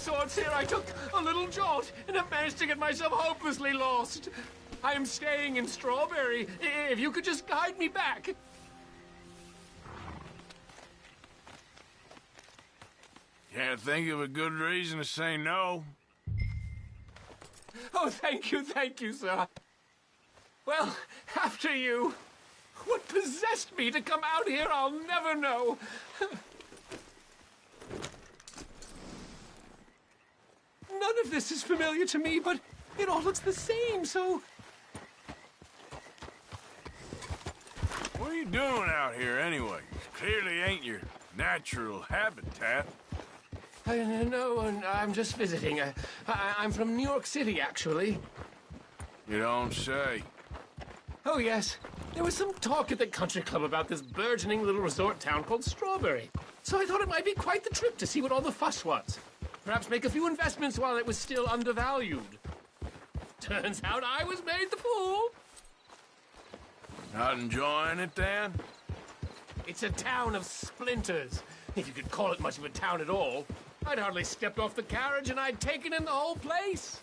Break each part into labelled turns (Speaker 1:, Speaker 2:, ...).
Speaker 1: sorts here. I took a little jaunt and have managed to get myself hopelessly lost. I am staying in Strawberry. If you could just guide me back.
Speaker 2: Can't think of a good reason to say no.
Speaker 1: Oh, thank you, sir. Well, after you. What possessed me to come out here, I'll never know. None of this is familiar to me, but it all looks the same, so...
Speaker 2: What are you doing out here anyway? Clearly ain't your natural habitat.
Speaker 1: No, I'm just visiting. I'm from New York City, actually.
Speaker 2: You don't say.
Speaker 1: Oh, yes. There was some talk at the country club about this burgeoning little resort town called Strawberry. So I thought it might be quite the trip to see what all the fuss was. Perhaps make a few investments while it was still undervalued. Turns out I was made the fool.
Speaker 2: Not enjoying it, then?
Speaker 1: It's a town of splinters, if you could call it much of a town at all. I'd hardly stepped off the carriage and I'd taken in the whole place.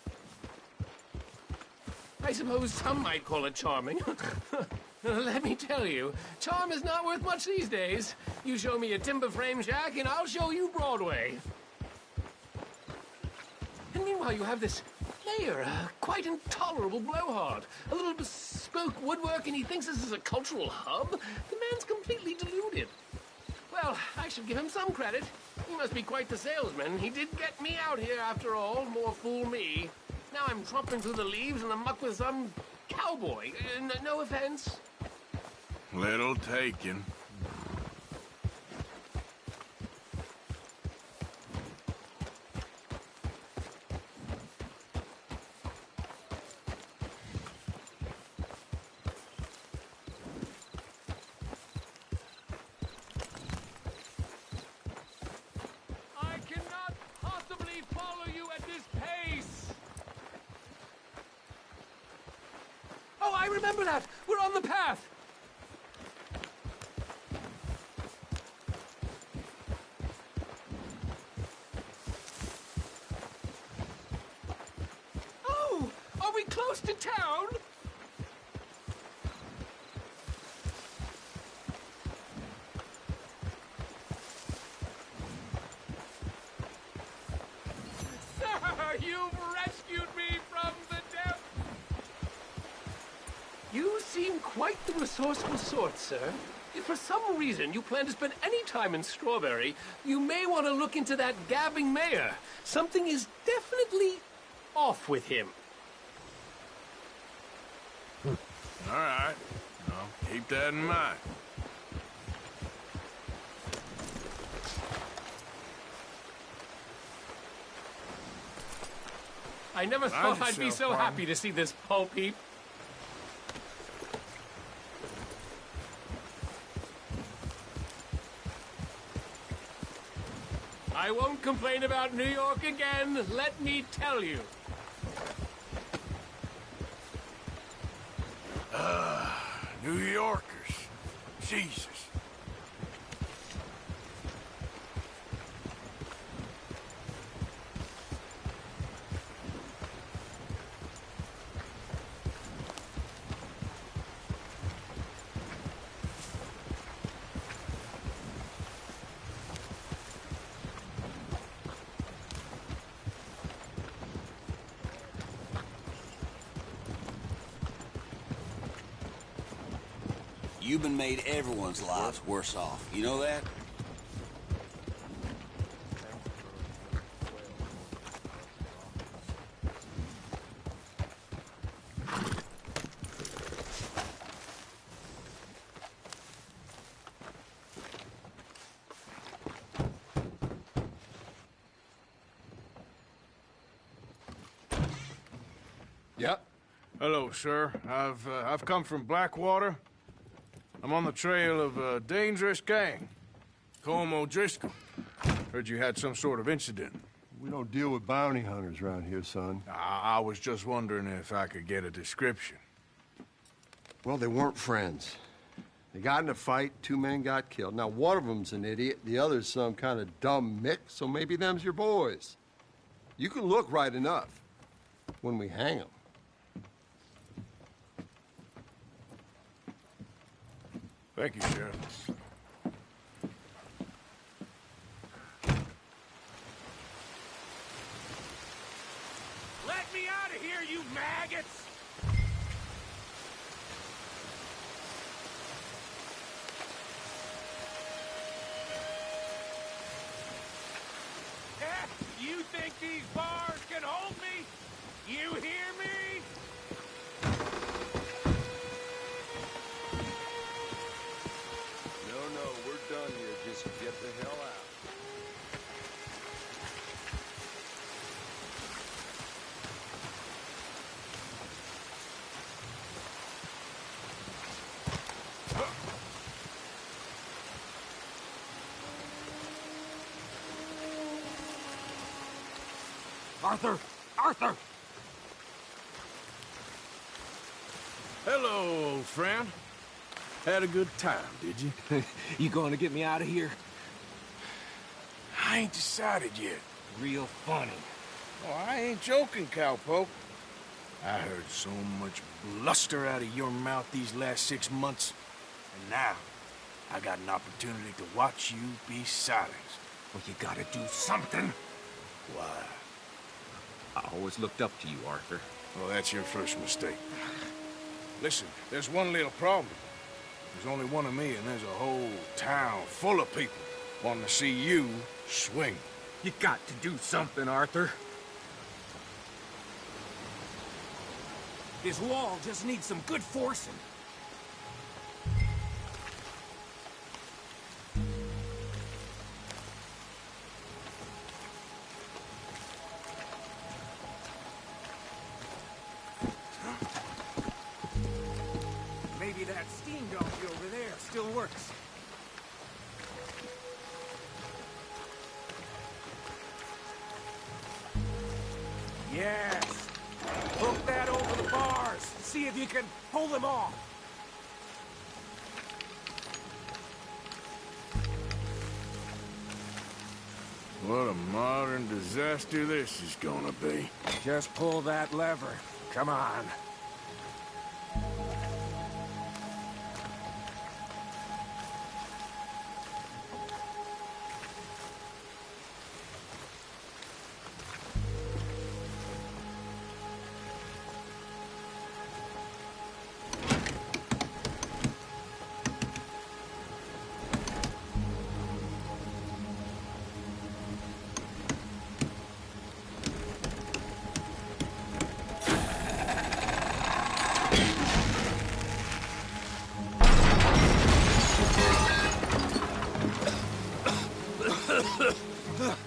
Speaker 1: I suppose some might call it charming. Let me tell you, charm is not worth much these days. You show me a timber frame shack and I'll show you Broadway. And meanwhile you have this mayor, a quite intolerable blowhard. A little bespoke woodwork and he thinks this is a cultural hub? The man's completely deluded. Well, I should give him some credit. He must be quite the salesman. He did get me out here after all, more fool me. Now I'm tromping through the leaves in the muck with some cowboy. No offense.
Speaker 2: Little taken.
Speaker 1: I remember that! We're on the path! Oh! Are we close to town? Sir, you've rescued me from the depths! You seem quite the resourceful sort, sir. If for some reason you plan to spend any time in Strawberry, you may want to look into that gabbing mayor. Something is definitely off with him.
Speaker 2: All right. I'll keep that in mind.
Speaker 1: I never thought I'd be so happy to see this pulp heap. I won't complain about New York again, let me tell you.
Speaker 2: New Yorkers. Jesus.
Speaker 3: You've been made everyone's lives worse off. You know that?
Speaker 2: Yep. Hello, sir. I've come from Blackwater. I'm on the trail of a dangerous gang. Colm O'Driscoll. Heard you had some sort of incident.
Speaker 4: We don't deal with bounty hunters around here, son.
Speaker 2: I was just wondering if I could get a description.
Speaker 4: Well, they weren't friends. They got in a fight, 2 men got killed. Now, one of them's an idiot, the other's some kind of dumb mick, so maybe them's your boys. You can look right enough when we hang them.
Speaker 2: Thank you, Sheriff.
Speaker 1: Let me out of here, you maggots! You think these bars can hold me? You hear me?
Speaker 4: No, we're done here. Just get the hell out.
Speaker 1: Arthur! Arthur!
Speaker 2: Hello, old friend. Had a good time, did you?
Speaker 1: You going to get me out of here?
Speaker 2: I ain't decided yet.
Speaker 1: Real funny.
Speaker 2: Oh, I ain't joking, cowpoke. I heard so much bluster out of your mouth these last 6 months. And now, I got an opportunity to watch you be silenced.
Speaker 5: Well, you gotta do something.
Speaker 2: Why?
Speaker 5: I always looked up to you, Arthur.
Speaker 2: Well, that's your first mistake. Listen, there's one little problem. There's only one of me, and there's a whole town full of people wanting to see you swing.
Speaker 5: You got to do something, Arthur.
Speaker 1: This wall just needs some good forcing. Maybe that steam donkey over there still works. Yes! Hook that over the bars. See if you can pull them off.
Speaker 2: What a modern disaster this is gonna be.
Speaker 1: Just pull that lever. Come on.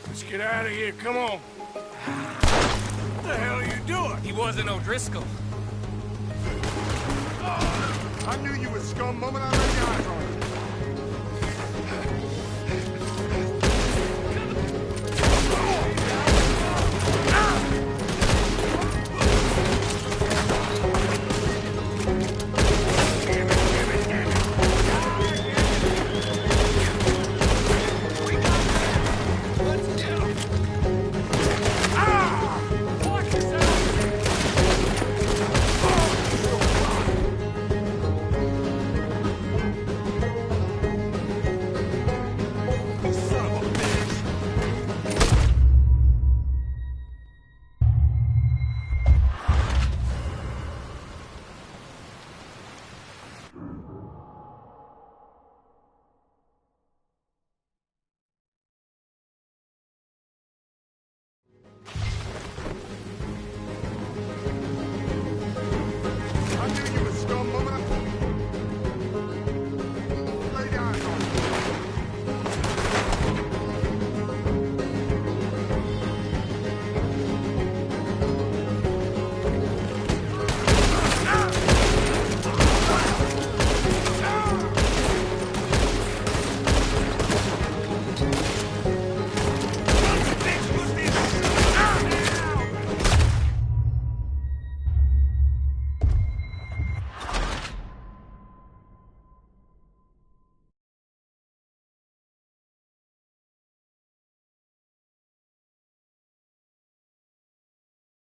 Speaker 2: Let's get out of here, come on. What the hell are you doing?
Speaker 1: He wasn't O'Driscoll.
Speaker 4: I knew you was scum moment I laid eyes on you.